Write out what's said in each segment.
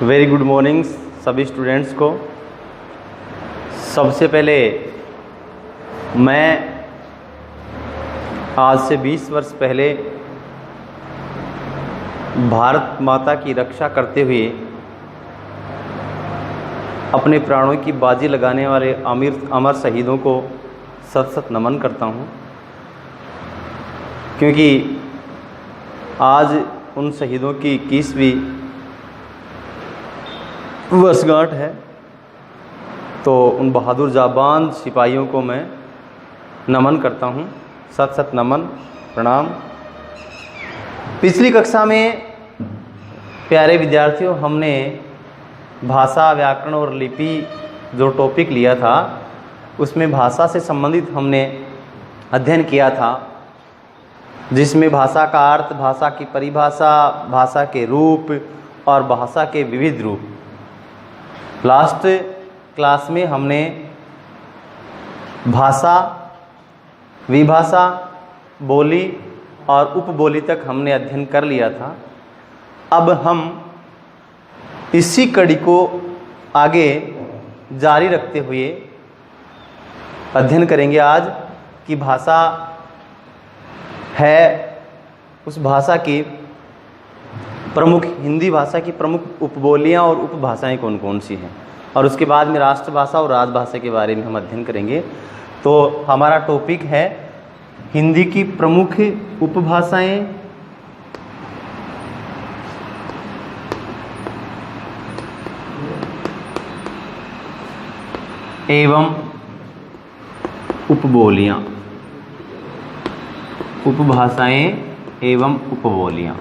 Very good morning सभी students को। सबसे पहले मैं आज से 20 वर्ष पहले भारत माता की रक्षा करते हुए अपने प्राणों की बाजी लगाने वाले अमर शहीदों को सत सत नमन करता हूँ, क्योंकि आज उन शहीदों की 21वीं वर्षगांठ है। तो उन बहादुर जाबाज सिपाहियों को मैं नमन करता हूँ, सत सत नमन प्रणाम। पिछली कक्षा में प्यारे विद्यार्थियों हमने भाषा, व्याकरण और लिपि जो टॉपिक लिया था उसमें भाषा से संबंधित हमने अध्ययन किया था, जिसमें भाषा का अर्थ, भाषा की परिभाषा, भाषा के रूप और भाषा के विविध रूप। लास्ट क्लास में हमने भाषा, विभाषा, बोली और उपबोली तक हमने अध्ययन कर लिया था। अब हम इसी कड़ी को आगे जारी रखते हुए अध्ययन करेंगे आज कि भाषा है, उस भाषा की प्रमुख, हिंदी भाषा की प्रमुख उपबोलियाँ और उपभाषाएं कौन कौन सी हैं, और उसके बाद में राष्ट्रभाषा और राजभाषा के बारे में हम अध्ययन करेंगे। तो हमारा टॉपिक है हिंदी की प्रमुख उपभाषाएं एवं उपबोलियाँ, उपभाषाएं एवं उपबोलियाँ।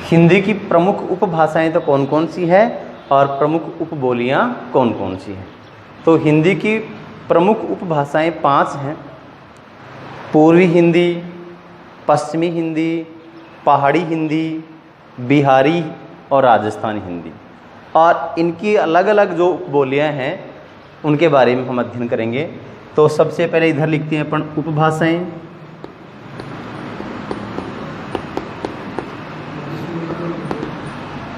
हिंदी की प्रमुख उपभाषाएं तो कौन कौन सी है और प्रमुख उपबोलियाँ कौन कौन सी हैं। तो हिंदी की प्रमुख उपभाषाएं 5 हैं: पूर्वी हिंदी, पश्चिमी हिंदी, पहाड़ी हिंदी, बिहारी और राजस्थानी हिंदी। और इनकी अलग अलग जो उपबोलियाँ हैं उनके बारे में हम अध्ययन करेंगे। तो सबसे पहले इधर लिखते हैं अपन उपभाषाएं,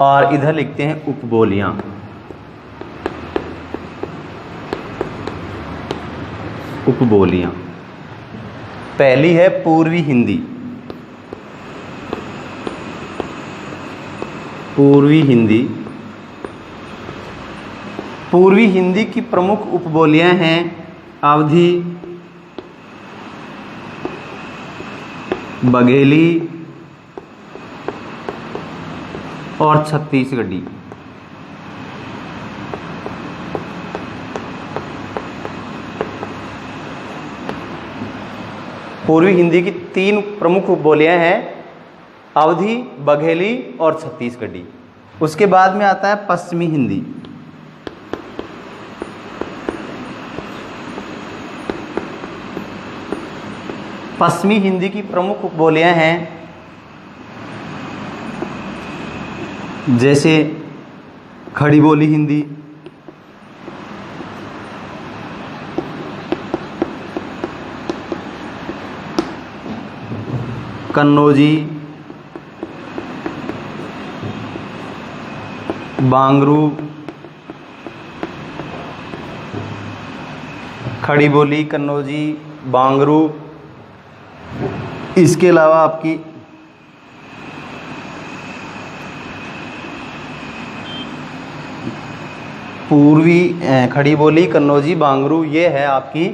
और इधर लिखते हैं उपबोलियाँ। उपबोलियाँ पहली है पूर्वी हिंदी। पूर्वी हिंदी, पूर्वी हिंदी की प्रमुख उपबोलियाँ हैं अवधी, बघेली और छत्तीसगढ़ी। पूर्वी हिंदी की 3 प्रमुख उपबोलियाँ हैं अवधी, बघेली और छत्तीसगढ़ी। उसके बाद में आता है पश्चिमी हिंदी। पश्चिमी हिंदी की प्रमुख उपबोलियाँ हैं जैसे खड़ी बोली हिंदी, कन्नौजी, बांगरू, खड़ी बोली, कन्नौजी, बांगरू। इसके अलावा आपकी पूर्वी खड़ी बोली, कन्नौजी, बांगरू, ये है आपकी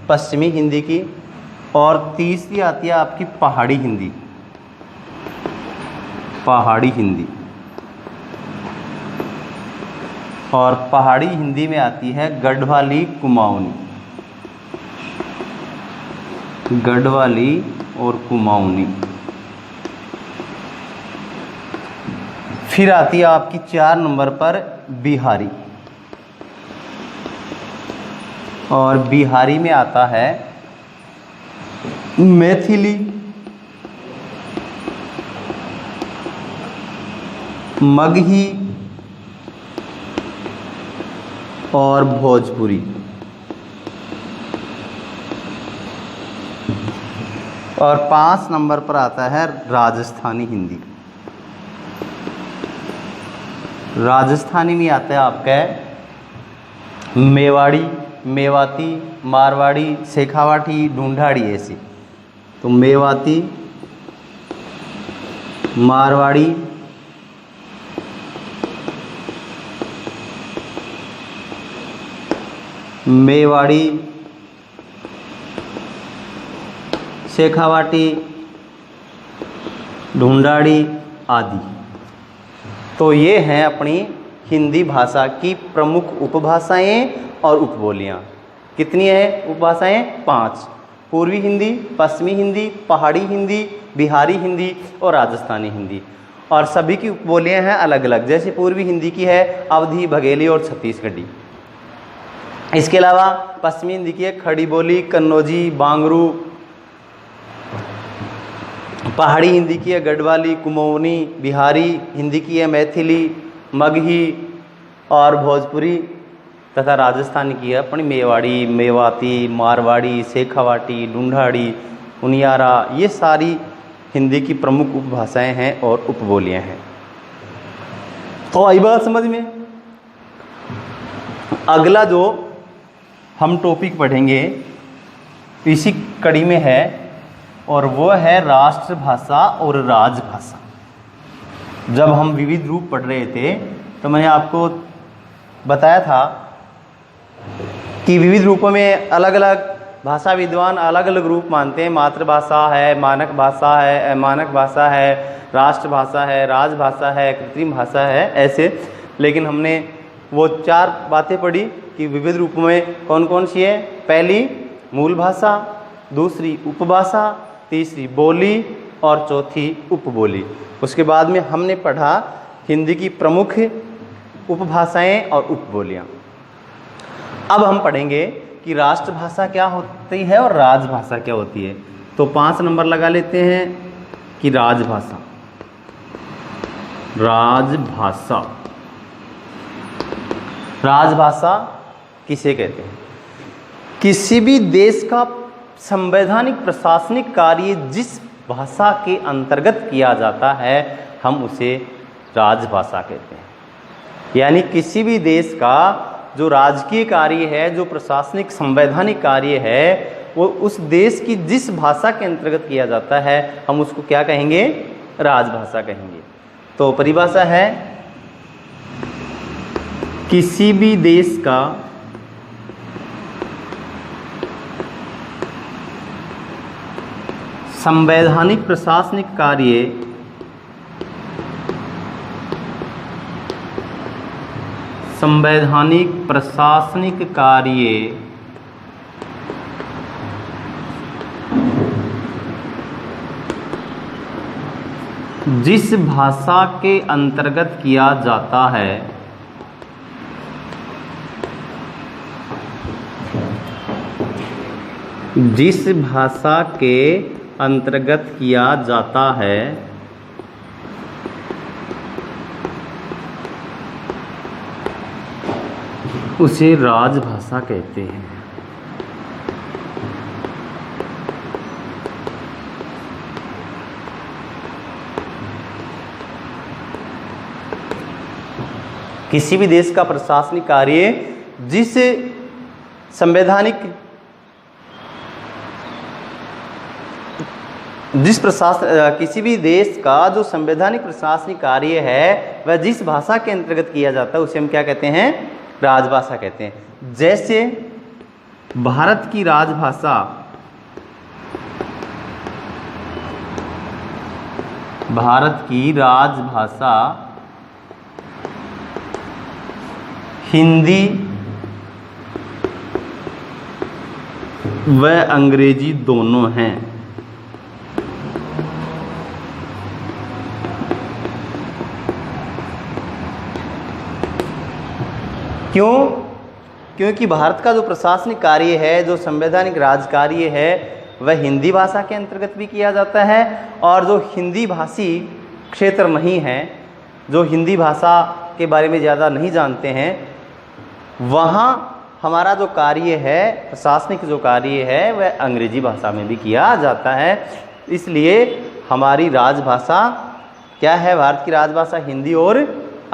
पश्चिमी हिंदी की। और तीसरी आती है आपकी पहाड़ी हिंदी। पहाड़ी हिंदी, और पहाड़ी हिंदी में आती है गढ़वाली, कुमाऊनी। गढ़वाली और कुमाऊनी। फिर आती है आपकी 4 नंबर पर बिहारी, और बिहारी में आता है मैथिली, मगही और भोजपुरी। और 5 नंबर पर आता है राजस्थानी हिंदी। राजस्थानी में आता है आपका मेवाड़ी, मेवाती, मारवाड़ी, शेखावाटी, ढूंढाड़ी ऐसी। तो मेवाती, मारवाड़ी, मेवाड़ी, शेखावाटी, ढूंढाड़ी आदि। तो ये हैं अपनी हिंदी भाषा की प्रमुख उपभाषाएं और उपबोलियां। कितनी है उपभाषाएं? 5। पूर्वी हिंदी, पश्चिमी हिंदी, पहाड़ी हिंदी, बिहारी हिंदी और राजस्थानी हिंदी। और सभी की उपबोलियां हैं अलग अलग। जैसे पूर्वी हिंदी की है अवधी, बघेली और छत्तीसगढ़ी। इसके अलावा पश्चिमी हिंदी की है खड़ी बोली, कन्नौजी, बांगरू। पहाड़ी हिंदी की है गढ़वाली, कुमाऊनी। बिहारी हिंदी की है मैथिली, मगही और भोजपुरी। तथा राजस्थान की है अपनी मेवाड़ी, मेवाती, मारवाड़ी, शेखावाटी, ढूंढाड़ी, उनियारा। ये सारी हिंदी की प्रमुख उपभाषाएं हैं और उपबोलियां हैं। तो आई बात समझ में। अगला जो हम टॉपिक पढ़ेंगे इसी कड़ी में है और वो है राष्ट्रभाषा और राजभाषा। जब हम विविध रूप पढ़ रहे थे तो मैंने आपको बताया था कि विविध रूपों में अलग अलग भाषा विद्वान अलग अलग रूप मानते हैं। मातृभाषा है, मानक भाषा है, अमानक भाषा है, राष्ट्रभाषा है, राजभाषा है, कृत्रिम भाषा है, ऐसे। लेकिन हमने वो 4 बातें पढ़ी कि विविध रूपों में कौन कौन सी है। पहली मूल भाषा, दूसरी उपभाषा, तीसरी बोली और चौथी उपबोली। उसके बाद में हमने पढ़ा हिंदी की प्रमुख उपभाषाएं और उपबोलियां। अब हम पढ़ेंगे कि राष्ट्रभाषा क्या होती है और राजभाषा क्या होती है। तो 5 नंबर लगा लेते हैं कि राजभाषा। राजभाषा, राजभाषा किसे कहते हैं? किसी भी देश का संवैधानिक प्रशासनिक कार्य जिस भाषा के अंतर्गत किया जाता है हम उसे राजभाषा कहते हैं। यानी किसी भी देश का जो राजकीय कार्य है, जो प्रशासनिक संवैधानिक कार्य है, वो उस देश की जिस भाषा के अंतर्गत किया जाता है हम उसको क्या कहेंगे? राजभाषा कहेंगे। तो परिभाषा है किसी भी देश का संवैधानिक प्रशासनिक कार्य जिस भाषा के अंतर्गत किया जाता है जिस भाषा के अंतर्गत किया जाता है उसे राजभाषा कहते हैं। किसी भी देश का प्रशासनिक कार्य जिस संवैधानिक किसी भी देश का जो संवैधानिक प्रशासनिक कार्य है वह जिस भाषा के अंतर्गत किया जाता है उसे हम क्या कहते हैं? राजभाषा कहते हैं। जैसे भारत की राजभाषा हिंदी व अंग्रेजी दोनों हैं। क्यों? क्योंकि भारत का जो प्रशासनिक कार्य है, जो संवैधानिक राज कार्य है, वह हिंदी भाषा के अंतर्गत भी किया जाता है। और जो हिंदी भाषी क्षेत्र नहीं है, जो हिंदी भाषा के बारे में ज़्यादा नहीं जानते हैं, वहाँ हमारा जो कार्य है, प्रशासनिक जो कार्य है, वह अंग्रेजी भाषा में भी किया जाता है। इसलिए हमारी राजभाषा क्या है? भारत की राजभाषा हिंदी और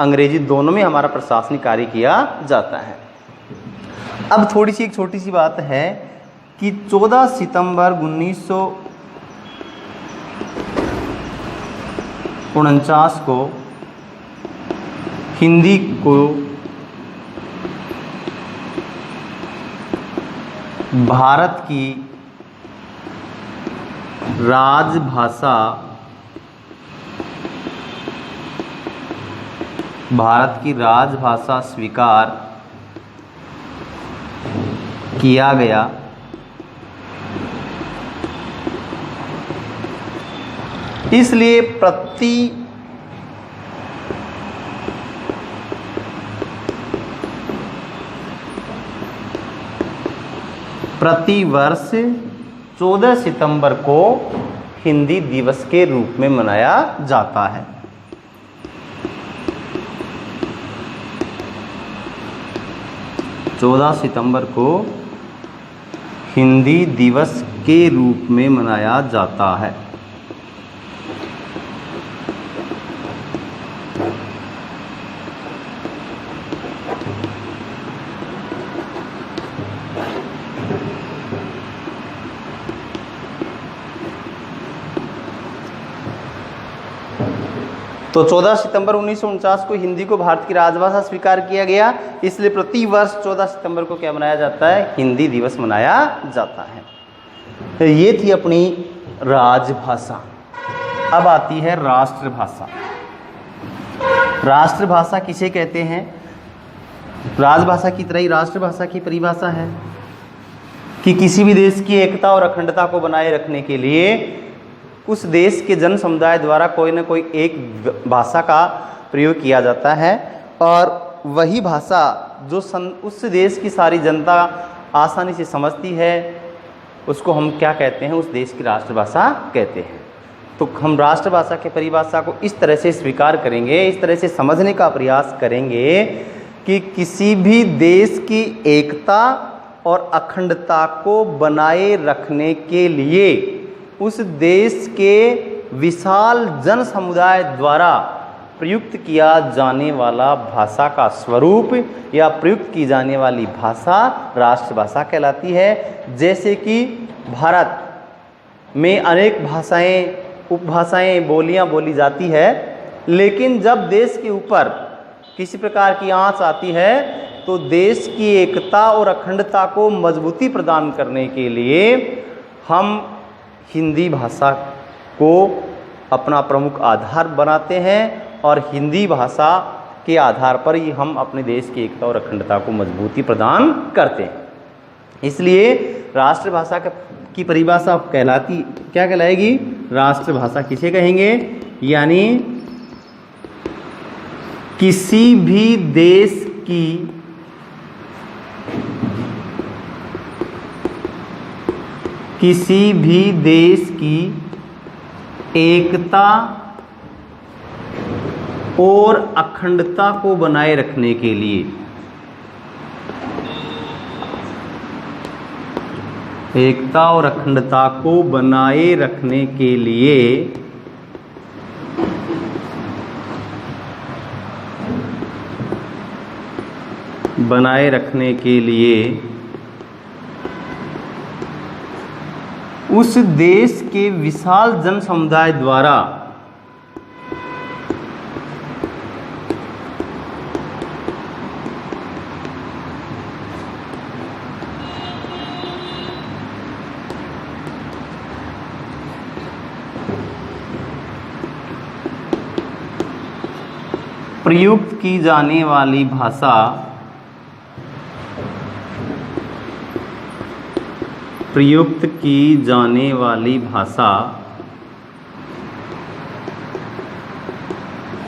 अंग्रेजी दोनों में हमारा प्रशासनिक कार्य किया जाता है। अब थोड़ी सी एक छोटी सी बात है कि 14 सितंबर 1949 को हिंदी को भारत की राजभाषा स्वीकार किया गया। इसलिए प्रतिवर्ष 14 सितंबर को हिंदी दिवस के रूप में मनाया जाता है। चौदह सितंबर को हिंदी दिवस के रूप में मनाया जाता है। तो 14 सितंबर 1949 को हिंदी को भारत की राजभाषा स्वीकार किया गया, इसलिए प्रति वर्ष 14 सितंबर को क्या मनाया जाता है? हिंदी दिवस मनाया जाता है। तो ये थी अपनी राजभाषा। अब आती है राष्ट्रभाषा। राष्ट्रभाषा किसे कहते हैं? राजभाषा की तरह ही राष्ट्रभाषा की परिभाषा है कि किसी भी देश की एकता और अखंडता को बनाए रखने के लिए उस देश के जन समुदाय द्वारा कोई ना कोई एक भाषा का प्रयोग किया जाता है, और वही भाषा जो उस देश की सारी जनता आसानी से समझती है उसको हम क्या कहते हैं? उस देश की राष्ट्रभाषा कहते हैं। तो हम राष्ट्रभाषा की परिभाषा को इस तरह से स्वीकार करेंगे, इस तरह से समझने का प्रयास करेंगे कि किसी भी देश की एकता और अखंडता को बनाए रखने के लिए उस देश के विशाल जन समुदाय द्वारा प्रयुक्त किया जाने वाला भाषा का स्वरूप या प्रयुक्त की जाने वाली भाषा राष्ट्रभाषा कहलाती है। जैसे कि भारत में अनेक भाषाएं, उपभाषाएं, बोलियां बोली जाती है, लेकिन जब देश के ऊपर किसी प्रकार की आंच आती है तो देश की एकता और अखंडता को मजबूती प्रदान करने के लिए हम हिंदी भाषा को अपना प्रमुख आधार बनाते हैं, और हिंदी भाषा के आधार पर ही हम अपने देश की एकता और अखंडता को मजबूती प्रदान करते हैं। इसलिए राष्ट्रभाषा की परिभाषा क्या कहलाएगी? राष्ट्रभाषा किसे कहेंगे? यानी किसी भी देश की एकता और अखंडता को बनाए रखने के लिए उस देश के विशाल जन समुदाय द्वारा प्रयुक्त की जाने वाली भाषा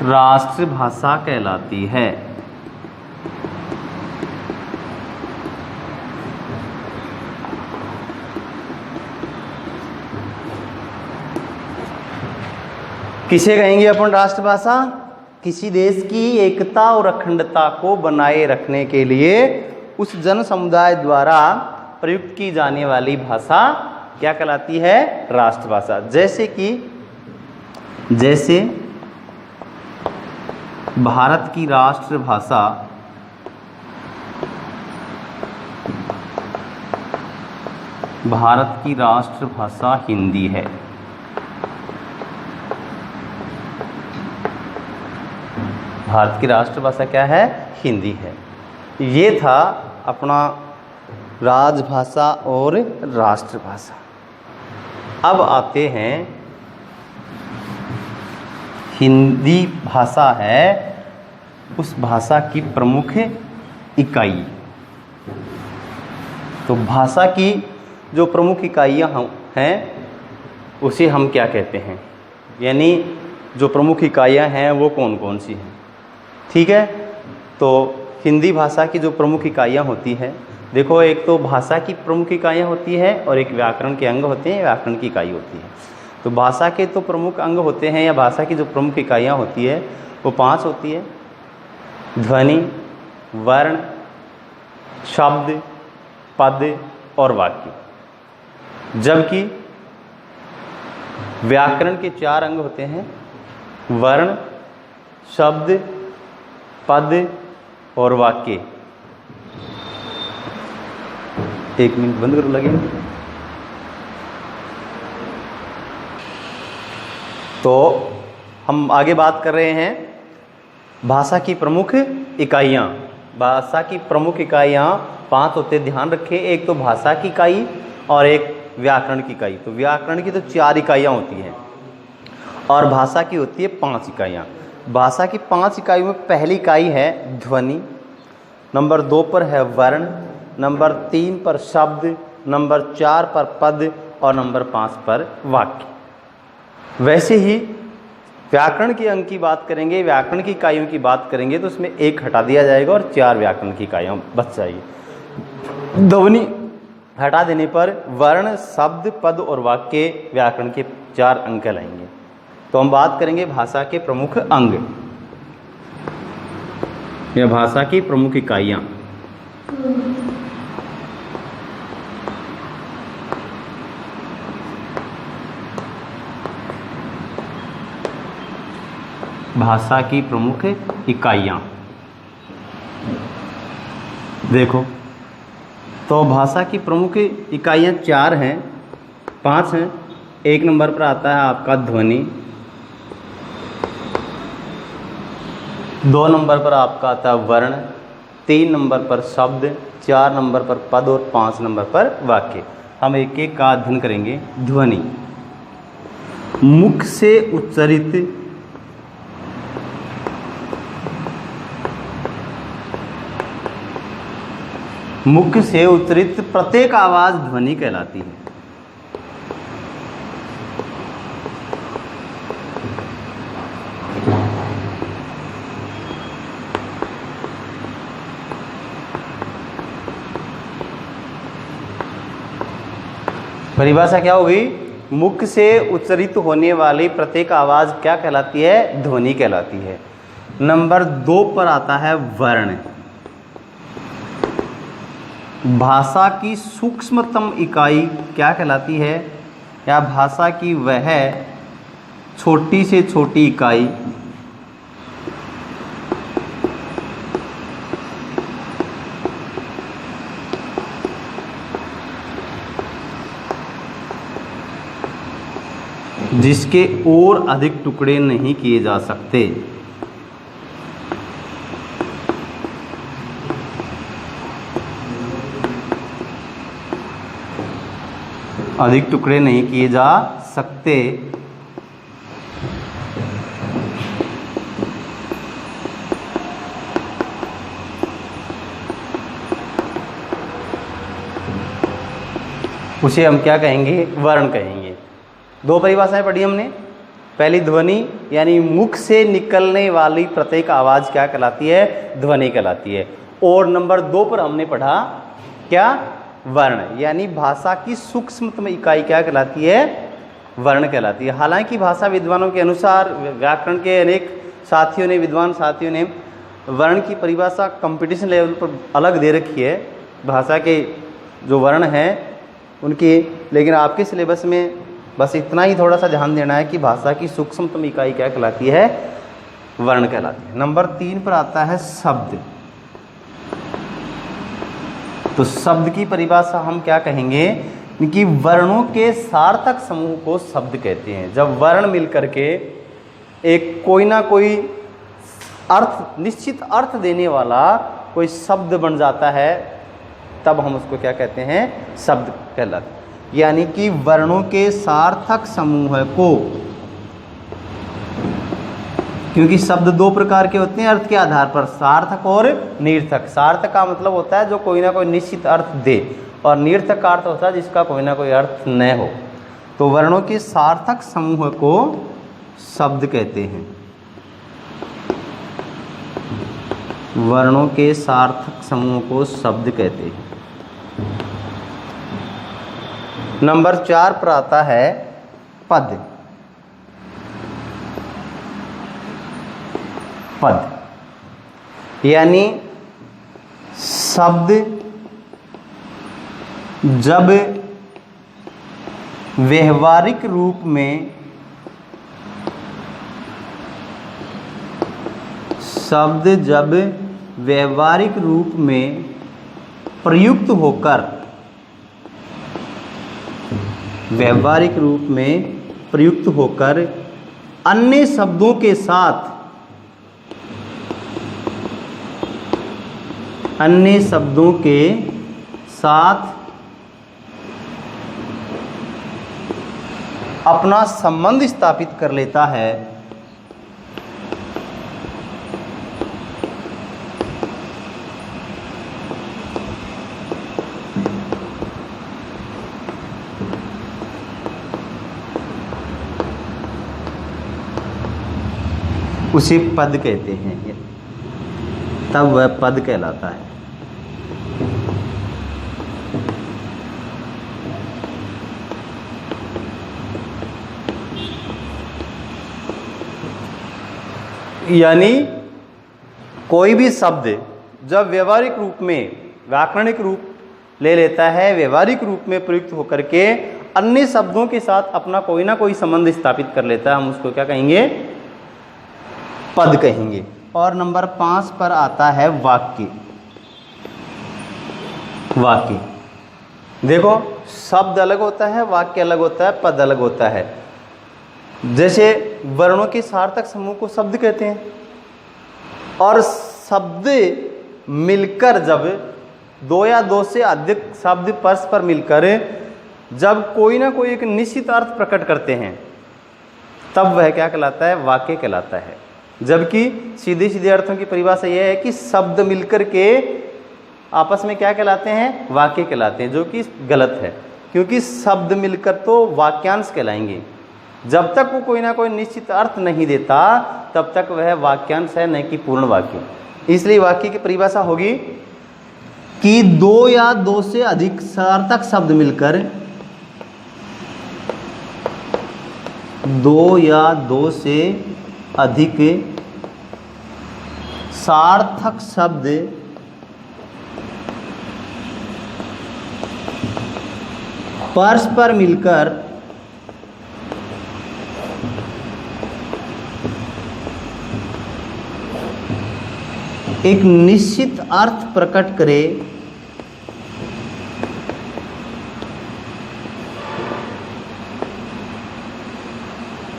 राष्ट्रभाषा कहलाती है। किसे कहेंगे अपन राष्ट्रभाषा? किसी देश की एकता और अखंडता को बनाए रखने के लिए उस जन समुदाय द्वारा प्रयुक्त की जाने वाली भाषा क्या कहलाती है? राष्ट्रभाषा। जैसे भारत की राष्ट्रभाषा हिंदी है। भारत की राष्ट्रभाषा क्या है? हिंदी है। ये था अपना राजभाषा और राष्ट्रभाषा। अब आते हैं, हिंदी भाषा है उस भाषा की प्रमुख इकाई। तो भाषा की जो प्रमुख इकाइयाँ हैं उसे हम क्या कहते हैं, यानी जो प्रमुख इकाइयाँ हैं वो कौन कौन सी हैं। ठीक है, तो हिंदी भाषा की जो प्रमुख इकाइयाँ होती हैं, देखो एक तो भाषा की प्रमुख इकाइयाँ होती है और एक व्याकरण के अंग होते हैं, व्याकरण की इकाई होती है। तो भाषा के तो प्रमुख अंग होते हैं या भाषा की जो प्रमुख इकाइयाँ होती है वो 5 होती है: ध्वनि, वर्ण, शब्द, पद और वाक्य। जबकि व्याकरण के 4 अंग होते हैं: वर्ण, शब्द, पद और वाक्य। 1 मिनट बंद करो लगे। तो हम आगे बात कर रहे हैं भाषा की प्रमुख इकाइयाँ। भाषा की प्रमुख इकाइयाँ 5 होते, ध्यान रखें। एक तो भाषा की इकाई और एक व्याकरण की इकाई। तो व्याकरण की तो 4 इकाइयाँ होती हैं और भाषा की होती है 5 इकाइयाँ। भाषा की 5 इकाइयों में पहली इकाई है ध्वनि, नंबर 2 पर है वर्ण, नंबर 3 पर शब्द, नंबर 4 पर पद और नंबर 5 पर वाक्य। वैसे ही व्याकरण के अंग की बात करेंगे, व्याकरण की इकाइयों की बात करेंगे तो उसमें 1 हटा दिया जाएगा और 4 व्याकरण की इकाइयाँ बच जाएगी। ध्वनि हटा देने पर वर्ण, शब्द, पद और वाक्य व्याकरण के 4 अंग कहलाएंगे। तो हम बात करेंगे भाषा के प्रमुख अंग या भाषा की प्रमुख इकाइयाँ। भाषा की प्रमुख इकाइयाँ देखो, तो भाषा की प्रमुख इकाइयाँ 4 हैं, 5 हैं। 1 नंबर पर आता है आपका ध्वनि, 2 नंबर पर आपका आता है वर्ण, 3 नंबर पर शब्द, 4 नंबर पर पद और 5 नंबर पर वाक्य। हम एक एक का अध्ययन करेंगे। ध्वनि, मुख से उच्चारित प्रत्येक आवाज़ ध्वनि कहलाती है। परिभाषा क्या होगी? मुख से उच्चारित होने वाली प्रत्येक आवाज़ क्या कहलाती है? ध्वनि कहलाती है। नंबर 2 पर आता है वर्ण। भाषा की सूक्ष्मतम इकाई क्या कहलाती है? या भाषा की वह छोटी से छोटी इकाई जिसके और अधिक टुकड़े नहीं किए जा सकते। अधिक टुकड़े नहीं किए जा सकते। उसे हम क्या कहेंगे? वर्ण कहेंगे। 2 परिभाषाएं पढ़ी हमने। पहली ध्वनि यानी मुख से निकलने वाली प्रत्येक आवाज़ क्या कहलाती है? ध्वनि कहलाती है। और नंबर 2 पर हमने पढ़ा क्या? वर्ण, यानी भाषा की सूक्ष्मतम इकाई क्या कहलाती है? वर्ण कहलाती है। हालांकि भाषा विद्वानों के अनुसार, व्याकरण के अनेक साथियों ने, विद्वान साथियों ने वर्ण की परिभाषा कंपटीशन लेवल पर अलग दे रखी है, भाषा के जो वर्ण हैं उनकी। लेकिन आपके सिलेबस में बस इतना ही थोड़ा सा ध्यान देना है कि भाषा की सूक्ष्मतम इकाई क्या कहलाती है? वर्ण कहलाती है। नंबर 3 पर आता है शब्द। तो शब्द की परिभाषा हम क्या कहेंगे कि वर्णों के सार्थक समूह को शब्द कहते हैं। जब वर्ण मिलकर के एक कोई ना कोई अर्थ, निश्चित अर्थ देने वाला कोई शब्द बन जाता है, तब हम उसको क्या कहते हैं, शब्द कहलाते हैं। यानी कि वर्णों के सार्थक समूह को, क्योंकि शब्द 2 प्रकार के होते हैं अर्थ के आधार पर, सार्थक और निर्थक। सार्थक का मतलब होता है जो कोई ना कोई निश्चित अर्थ दे, और निर्थक का अर्थ होता है जिसका कोई ना कोई अर्थ न हो। तो वर्णों के सार्थक समूह को शब्द कहते हैं। वर्णों के सार्थक समूह को शब्द कहते हैं। नंबर 4 पर आता है पद। पद यानी शब्द जब व्यवहारिक रूप में, शब्द जब व्यवहारिक रूप में प्रयुक्त होकर, व्यवहारिक रूप में प्रयुक्त होकर अन्य शब्दों के साथ, अन्य शब्दों के साथ अपना संबंध स्थापित कर लेता है, उसे पद कहते हैं। तब वह पद कहलाता है। यानी कोई भी शब्द जब व्यवहारिक रूप में, व्याकरणिक रूप ले लेता है, व्यवहारिक रूप में प्रयुक्त होकर के अन्य शब्दों के साथ अपना कोई ना कोई संबंध स्थापित कर लेता है, हम उसको क्या कहेंगे, पद कहेंगे। और नंबर 5 पर आता है वाक्य। वाक्य देखो, शब्द अलग होता है, वाक्य अलग होता है, पद अलग होता है। जैसे वर्णों के सार्थक समूह को शब्द कहते हैं, और शब्द मिलकर जब 2 या 2 से अधिक शब्द परस्पर मिलकर जब कोई ना कोई एक निश्चित अर्थ प्रकट करते हैं, तब वह क्या कहलाता है, वाक्य कहलाता है। जबकि सीधे सीधे अर्थों की परिभाषा यह है कि शब्द मिलकर के आपस में क्या कहलाते हैं, वाक्य कहलाते हैं, जो कि गलत है, क्योंकि शब्द मिलकर तो वाक्यांश कहलाएंगे। जब तक वो कोई ना कोई निश्चित अर्थ नहीं देता, तब तक वह वाक्यांश है, न कि पूर्ण वाक्य। इसलिए वाक्य की परिभाषा होगी कि 2 या 2 से अधिक सार्थक शब्द मिलकर, 2 या 2 से अधिक सार्थक शब्द परस्पर मिलकर एक निश्चित अर्थ प्रकट करे,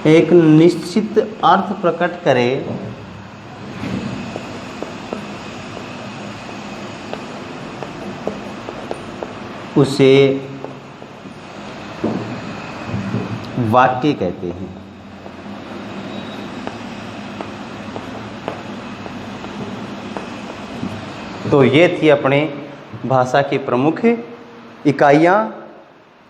एक निश्चित अर्थ प्रकट करे, उसे वाक्य कहते हैं। तो ये थी अपने भाषा की प्रमुख इकाइयाँ।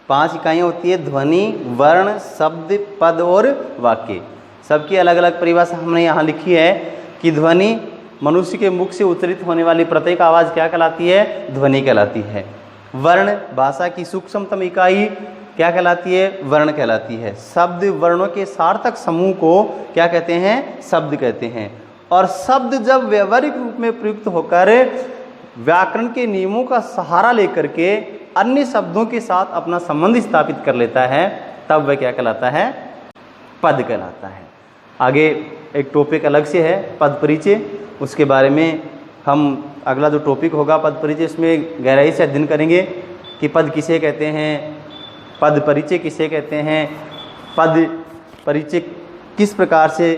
5 इकाइयाँ होती है, ध्वनि, वर्ण, शब्द, पद और वाक्य। सबकी अलग अलग परिभाषा हमने यहाँ लिखी है कि ध्वनि मनुष्य के मुख से उच्चारित होने वाली प्रत्येक आवाज़ क्या कहलाती है, ध्वनि कहलाती है। वर्ण भाषा की सूक्ष्मतम इकाई क्या कहलाती है, वर्ण कहलाती है। शब्द वर्णों के सार्थक समूह को क्या कहते हैं, शब्द कहते हैं। और शब्द जब व्यवहारिक रूप में प्रयुक्त होकर व्याकरण के नियमों का सहारा लेकर के अन्य शब्दों के साथ अपना संबंध स्थापित कर लेता है, तब वह क्या कहलाता है, पद कहलाता है। आगे एक टॉपिक अलग से है पद परिचय, उसके बारे में हम अगला जो टॉपिक होगा पद परिचय, इसमें गहराई से अध्ययन करेंगे कि पद किसे कहते हैं, पद परिचय किसे कहते हैं, पद परिचय किस प्रकार से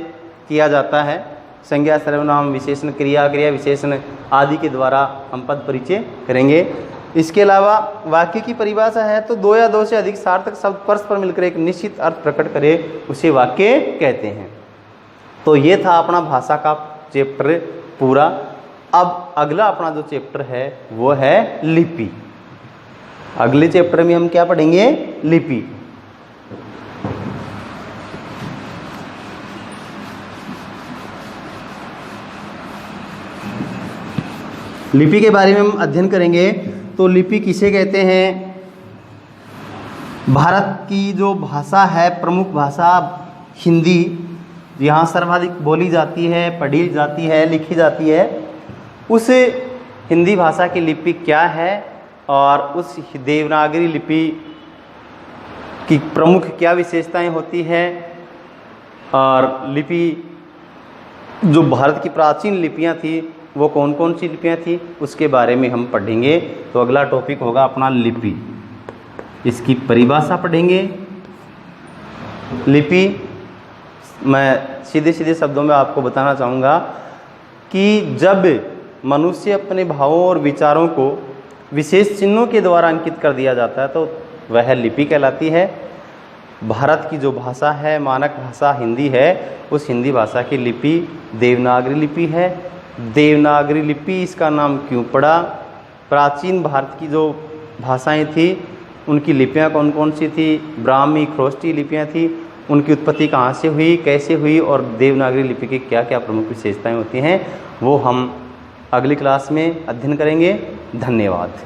किया जाता है, संज्ञा सर्वनाम विशेषण क्रिया क्रिया विशेषण आदि के द्वारा हम पद परिचय करेंगे। इसके अलावा वाक्य की परिभाषा है तो दो या दो से अधिक सार्थक शब्द परस्पर मिलकर एक निश्चित अर्थ प्रकट करे उसे वाक्य कहते हैं। तो ये था अपना भाषा का चैप्टर पूरा। अब अगला अपना जो चैप्टर है वो है लिपि। अगले चैप्टर में हम क्या पढ़ेंगे, लिपि। लिपि के बारे में हम अध्ययन करेंगे। तो लिपि किसे कहते हैं, भारत की जो भाषा है प्रमुख भाषा हिंदी, यहाँ सर्वाधिक बोली जाती है, पढ़ी जाती है, लिखी जाती है, उस हिंदी भाषा की लिपि क्या है और उस देवनागरी लिपि की प्रमुख क्या विशेषताएं होती है, और लिपि जो भारत की प्राचीन लिपियां थी वो कौन कौन सी लिपियां थी, उसके बारे में हम पढ़ेंगे। तो अगला टॉपिक होगा अपना लिपि। इसकी परिभाषा पढ़ेंगे। लिपि मैं सीधे सीधे शब्दों में आपको बताना चाहूँगा कि जब मनुष्य अपने भावों और विचारों को विशेष चिन्हों के द्वारा अंकित कर दिया जाता है तो वह लिपि कहलाती है। भारत की जो भाषा है, मानक भाषा हिंदी है, उस हिंदी भाषा की लिपि देवनागरी लिपि है। देवनागरी लिपि इसका नाम क्यों पड़ा, प्राचीन भारत की जो भाषाएं थी उनकी लिपियां कौन कौन सी थी, ब्राह्मी ख्रोष्टी लिपियां थी, उनकी उत्पत्ति कहाँ से हुई, कैसे हुई, और देवनागरी लिपि की क्या क्या प्रमुख विशेषताएं होती हैं, वो हम अगली क्लास में अध्ययन करेंगे। धन्यवाद।